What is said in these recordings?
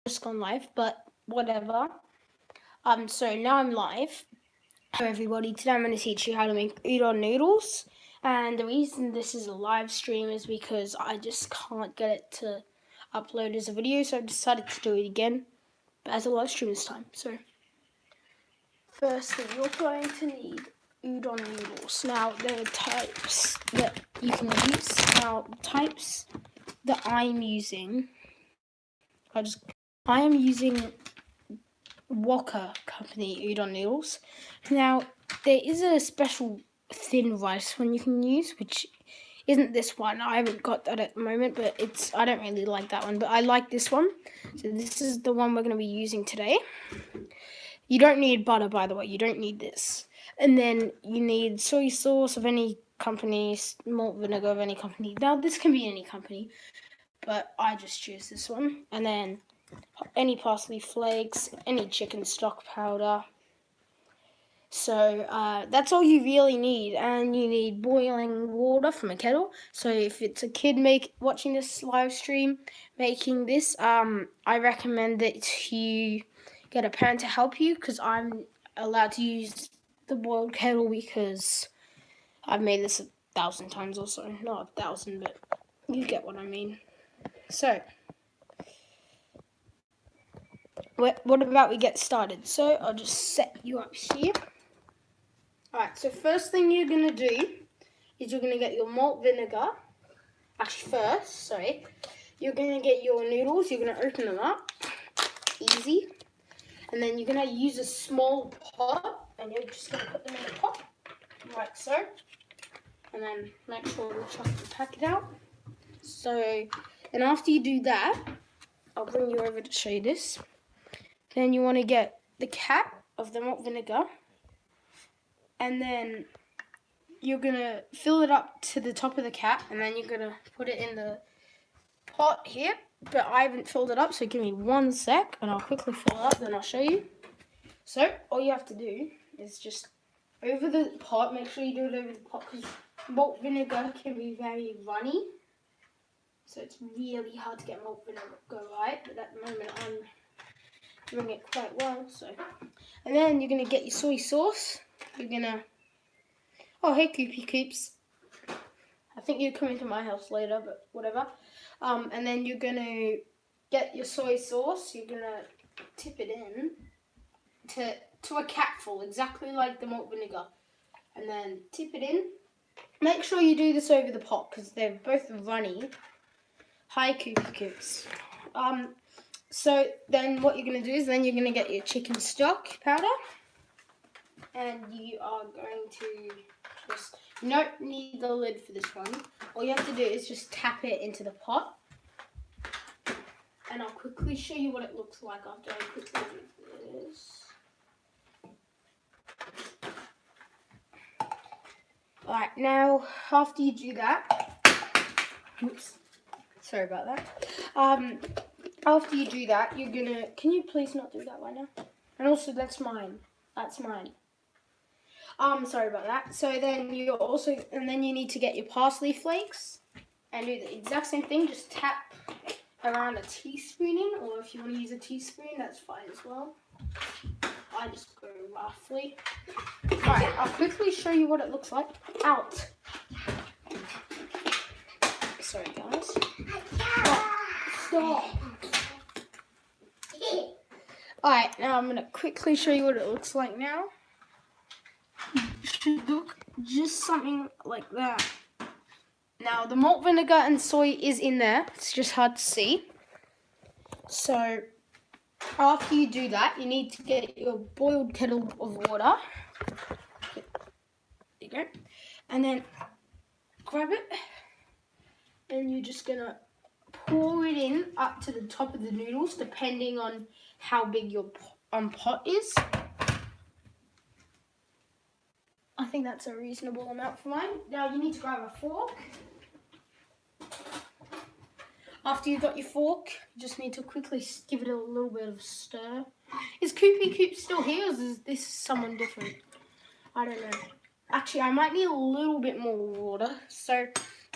just gone live, but whatever. So now I'm live. Hello everybody, today I'm going to teach you how to make udon noodles. And the reason this is a live stream is because I just can't get it to upload as a video, so I've decided to do it again, but as a live stream this time. So, firstly, you're going to need udon noodles. Now, there are types that you can use. Now, types that I'm using, I am using Walker Company udon noodles. Now, there is a special thin rice one you can use, which isn't this one. I haven't got that at the moment, but I don't really like that one, but I like this one. So this is the one we're going to be using today. You don't need butter, by the way. You don't need this. And then you need soy sauce of any company, malt vinegar of any company. Now, this can be any company, but I just choose this one. And then any parsley flakes, any chicken stock powder. So that's all you really need, and you need boiling water from a kettle. So if it's a kid watching this live stream making this, I recommend that you get a parent to help you, because I'm allowed to use the boiled kettle because I've made this 1,000 times or so. Not 1,000, but you get what I mean. So what about we get started? So I'll just set you up here. Alright, so first thing you're going to do is you're going to get your malt vinegar. Actually, you're going to get your noodles. You're going to open them up. Easy. And then you're going to use a small pot, and you're just going to put them in the pot, like so. And then make sure you chuck the packet out. So, and after you do that, I'll bring you over to show you this. Then you want to get the cap of the malt vinegar, and then you're going to fill it up to the top of the cap, and then you're going to put it in the pot here. But I haven't filled it up, so give me 1 sec, and I'll quickly fill it up, then I'll show you. So all you have to do is just over the pot, make sure you do it over the pot, because malt vinegar can be very runny. So it's really hard to get malt vinegar right, but at the moment I'm doing it quite well. So, and then you're going to get your soy sauce. You're going to, oh hey Coopy Coops, I think you're coming to my house later, but whatever. And then you're going to get your soy sauce. You're going to tip it in to a capful, exactly like the malt vinegar. And then tip it in. Make sure you do this over the pot, because they're both runny. Hi Coopy Coops. So then what you're going to do is then you're going to get your chicken stock powder. And you are going to just, you don't need the lid for this one. All you have to do is just tap it into the pot. And I'll quickly show you what it looks like after I quickly do this. Alright, now after you do that, oops, sorry about that. After you do that, you're gonna, can you please not do that right now? And also, that's mine. Sorry about that. So then and then you need to get your parsley flakes and do the exact same thing. Just tap around a teaspoon in, or if you want to use a teaspoon, that's fine as well. I just go roughly. Alright, I'll quickly show you what it looks like. Out. Sorry guys. Stop. Alright, now I'm going to quickly show you what it looks like now. It should look just something like that. Now, the malt vinegar and soy is in there. It's just hard to see. So, after you do that, you need to get your boiled kettle of water. There you go. And then grab it. And you're just going to pour it in up to the top of the noodles, depending on how big your pot is. I think that's a reasonable amount for mine. Now you need to grab a fork. After you've got your fork, you just need to quickly give it a little bit of a stir. Is Coopy Coop still here, or is this someone different? I don't know. Actually, I might need a little bit more water. So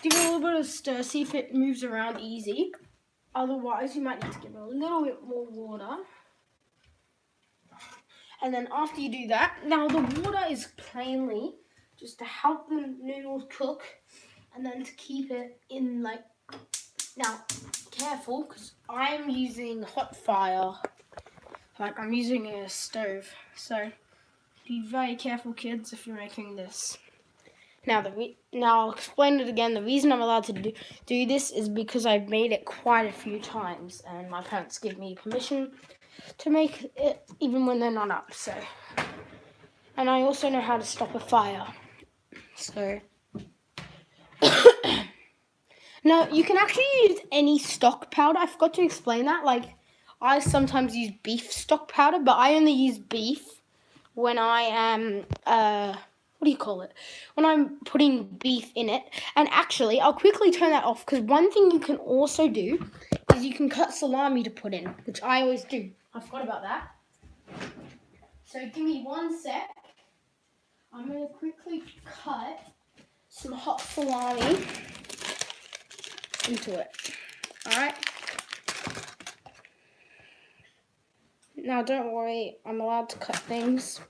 give it a little bit of stir, see if it moves around easy. Otherwise, you might need to give it a little bit more water. And then after you do that, now the water is plainly just to help the noodles cook, and then to keep it in like, now careful, because I'm using hot fire, like I'm using a stove, so be very careful, kids, if you're making this. Now, I'll explain it again. The reason I'm allowed to do this is because I've made it quite a few times, and my parents give me permission to make it even when they're not up. So, and I also know how to stop a fire. So, now you can actually use any stock powder. I forgot to explain that. Like, I sometimes use beef stock powder, but I only use beef when I am what do you call it? When I'm putting beef in it. And actually, I'll quickly turn that off, because one thing you can also do is you can cut salami to put in, which I always do. I forgot about that. So give me 1 sec. I'm going to quickly cut some hot salami into it. Alright? Now don't worry, I'm allowed to cut things.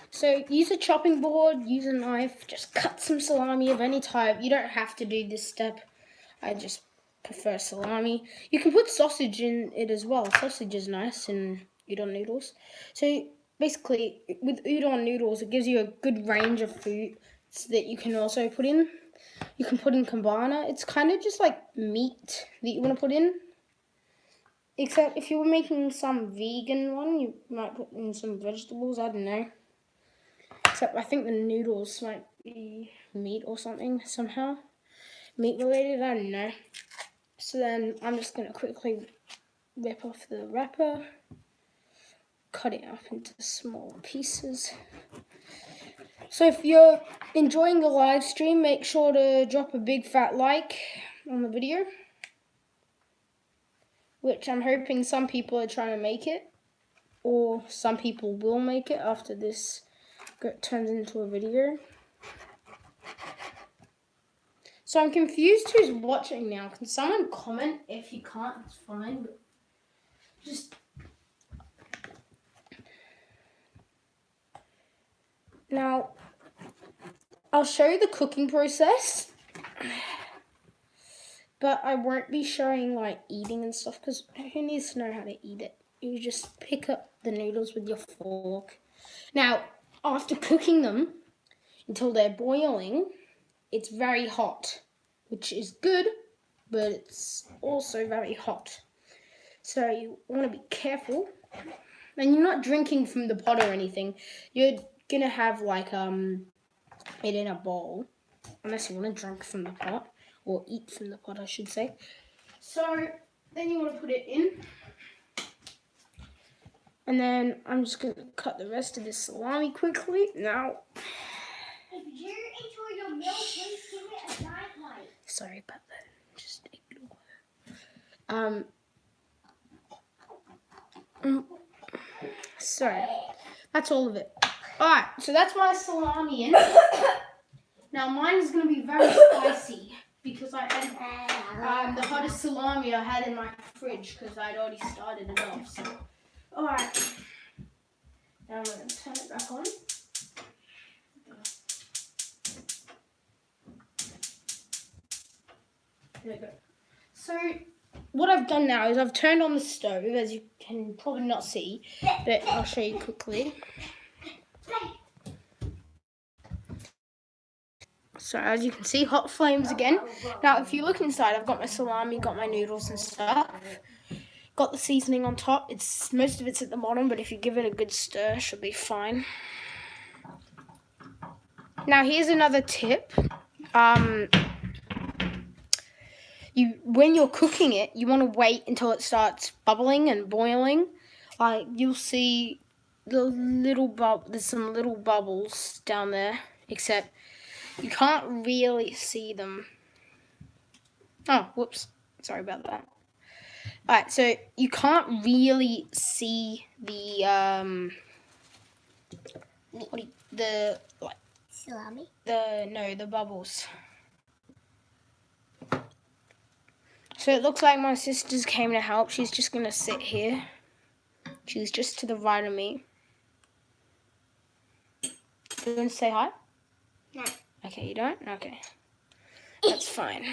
So use a chopping board, use a knife, just cut some salami of any type. You don't have to do this step. I just prefer salami. You can put sausage in it as well. Sausage is nice in udon noodles. So basically, with udon noodles, it gives you a good range of food that you can also put in. You can put in kambana. It's kind of just like meat that you want to put in. Except if you were making some vegan one, you might put in some vegetables. I don't know. Except I think the noodles might be meat or something somehow. Meat related, I don't know. So then I'm just going to quickly rip off the wrapper. Cut it up into smaller pieces. So if you're enjoying the live stream, make sure to drop a big fat like on the video. Which I'm hoping some people are trying to make it. Or some people will make it after this turns into a video. So I'm confused who's watching now. Can someone comment? If you can't, it's fine. But just now, I'll show you the cooking process, but I won't be showing like eating and stuff, because who needs to know how to eat it? You just pick up the noodles with your fork. Now, after cooking them until they're boiling, it's very hot, which is good, but it's also very hot. So you want to be careful. And you're not drinking from the pot or anything. You're going to have like it in a bowl, unless you want to drink from the pot, or eat from the pot, I should say. So then you want to put it in. And then I'm just going to cut the rest of this salami quickly. Now, if you enjoy your meal, please give it a like. Sorry about that. Just ignore. So that's all of it. Alright, so that's my salami in. Now mine is going to be very spicy, because I had the hottest salami I had in my fridge, because I'd already started it off. So, alright. Now I'm going to turn it back on. There we go. So what I've done now is I've turned on the stove, as you can probably not see, but I'll show you quickly. So as you can see, hot flames again. Now if you look inside, I've got my salami, got my noodles and stuff. Got the seasoning on top. Most of it's at the bottom, but if you give it a good stir, it should be fine. Now here's another tip. When you're cooking it, you want to wait until it starts bubbling and boiling. Like you'll see there's some little bubbles down there, except you can't really see them. Oh, whoops. Sorry about that. Alright, so you can't really see the salami? The bubbles. So it looks like my sisters came to help. She's just going to sit here. She's just to the right of me. Do you want to say hi? No. Okay, you don't? Okay. That's fine.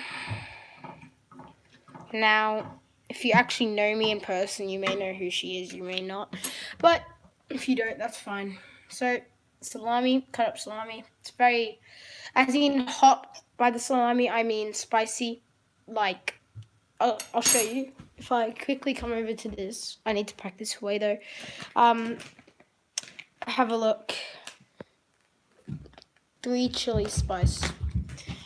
Now, if you actually know me in person, you may know who she is, you may not. But if you don't, that's fine. So, salami, cut up salami. It's very, as in hot. By the salami, I mean spicy. Like, I'll show you. If I quickly come over to this, I need to pack this away though. Have a look. 3 chili spice.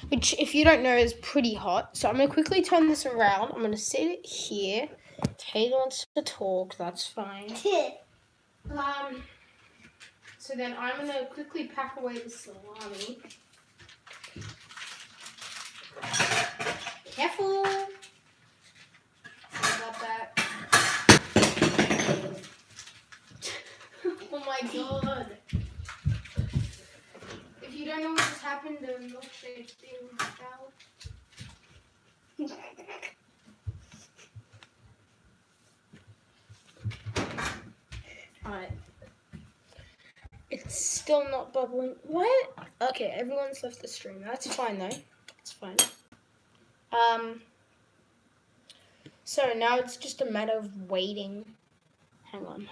Which, if you don't know, is pretty hot. So I'm going to quickly turn this around. I'm going to set it here. Taylor wants to talk. That's fine. So then I'm going to quickly pack away the salami. Careful. Sorry about that. Oh my god. If you don't know what just happened, the milkshake thing fell. Alright. It's still not bubbling. What? Okay, everyone's left the stream. That's fine though. It's fine. So now it's just a matter of waiting. Hang on.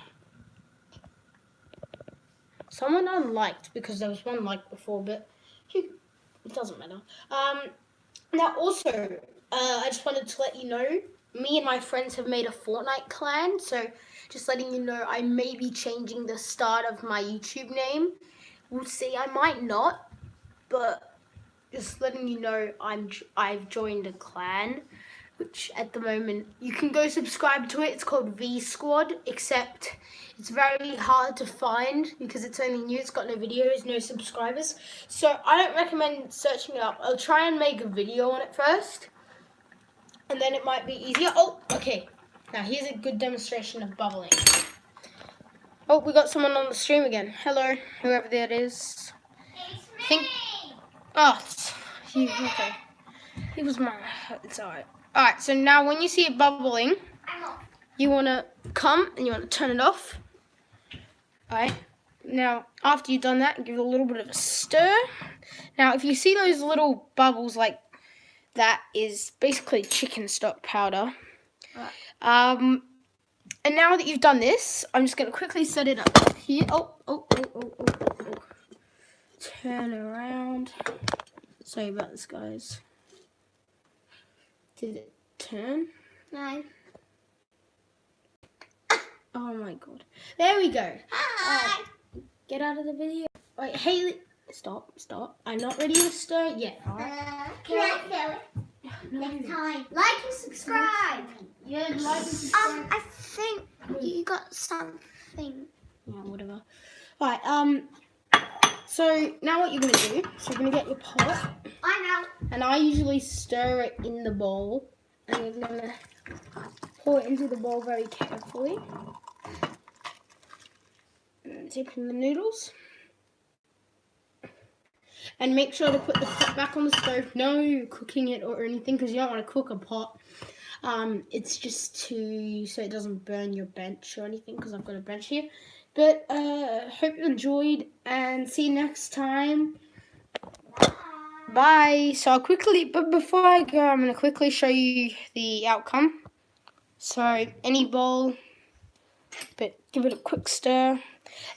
Someone unliked because there was one like before, but it doesn't matter. Now also, I just wanted to let you know, me and my friends have made a Fortnite clan, so just letting you know I may be changing the start of my YouTube name. We'll see, I might not, but just letting you know I've joined a clan, which at the moment, you can go subscribe to it. It's called V Squad, except it's very hard to find because it's only new. It's got no videos, no subscribers. So I don't recommend searching it up. I'll try and make a video on it first, and then it might be easier. Oh, okay. Now here's a good demonstration of bubbling. Oh, we got someone on the stream again. Hello, whoever that is. It's me. Oh, it's you. Okay. It was my. It's alright. Alright, so now when you see it bubbling, I'm off. you want to come and you want to turn it off. Alright, now after you've done that, give it a little bit of a stir. Now if you see those little bubbles like that, is basically chicken stock powder. And now that you've done this, I'm just going to quickly set it up here. Oh. Turn around. Sorry about this, guys. Did it turn? No. Oh my god. There we go. Hi. Get out of the video. Wait, Haley. Stop. I'm not ready to stir yet. Alright. Can I feel it? No. Next time. Like and subscribe. Yeah, like and subscribe. I think you got something. Yeah, whatever. Alright, so now what you're going to do, so you're going to get your pot. I know. And I usually stir it in the bowl. And you're going to pour it into the bowl very carefully. And dip in the noodles. And make sure to put the pot back on the stove. No cooking it or anything, because you don't want to cook a pot. It's just so it doesn't burn your bench or anything, because I've got a bench here. But hope you enjoyed, and see you next time. Bye. So but before I go, I'm going to quickly show you the outcome. So any bowl, but give it a quick stir.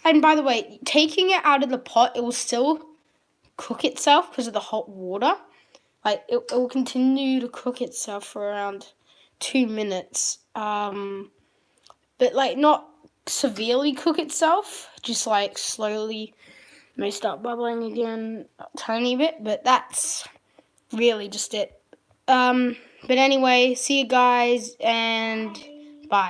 And by the way, taking it out of the pot, it will still cook itself because of the hot water. Like it will continue to cook itself for around 2 minutes. But like not severely cook itself, just like slowly. May start bubbling again a tiny bit, but that's really just it. But anyway, see you guys, and